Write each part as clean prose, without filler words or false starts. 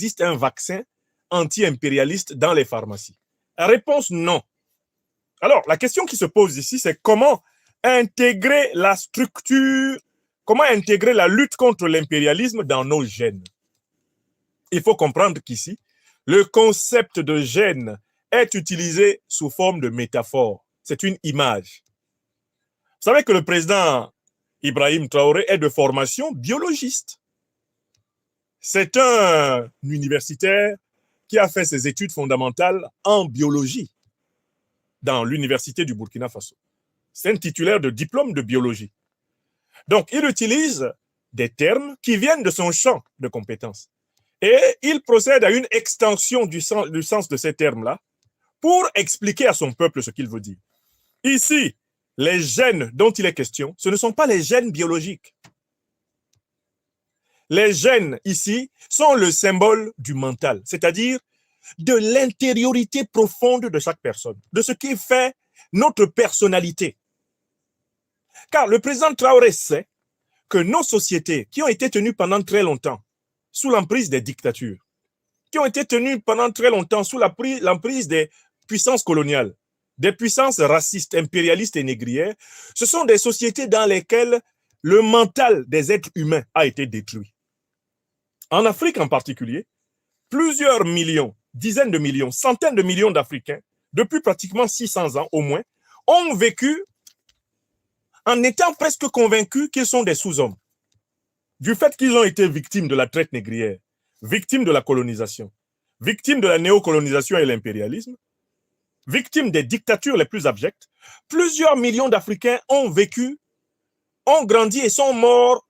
existe un vaccin anti-impérialiste dans les pharmacies? Réponse non. Alors, la question qui se pose ici, c'est comment intégrer la structure, comment intégrer la lutte contre l'impérialisme dans nos gènes. Il faut comprendre qu'ici, le concept de gène est utilisé sous forme de métaphore. C'est une image. Vous savez que le président Ibrahim Traoré est de formation biologiste. C'est un universitaire qui a fait ses études fondamentales en biologie dans l'université du Burkina Faso. C'est un titulaire de diplôme de biologie. Donc, il utilise des termes qui viennent de son champ de compétences. Et il procède à une extension du sens de ces termes-là pour expliquer à son peuple ce qu'il veut dire. Ici, les gènes dont il est question, ce ne sont pas les gènes biologiques. Les gènes, ici, sont le symbole du mental, c'est-à-dire de l'intériorité profonde de chaque personne, de ce qui fait notre personnalité. Car le président Traoré sait que nos sociétés, qui ont été tenues pendant très longtemps sous l'emprise des dictatures, qui ont été tenues pendant très longtemps sous l'emprise des puissances coloniales, des puissances racistes, impérialistes et négrières, ce sont des sociétés dans lesquelles le mental des êtres humains a été détruit. En Afrique en particulier, plusieurs millions, dizaines de millions, centaines de millions d'Africains, depuis pratiquement 600 ans au moins, ont vécu en étant presque convaincus qu'ils sont des sous-hommes. Du fait qu'ils ont été victimes de la traite négrière, victimes de la colonisation, victimes de la néocolonisation et l'impérialisme, victimes des dictatures les plus abjectes, plusieurs millions d'Africains ont vécu, ont grandi et sont morts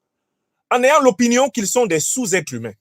en ayant l'opinion qu'ils sont des sous-êtres humains.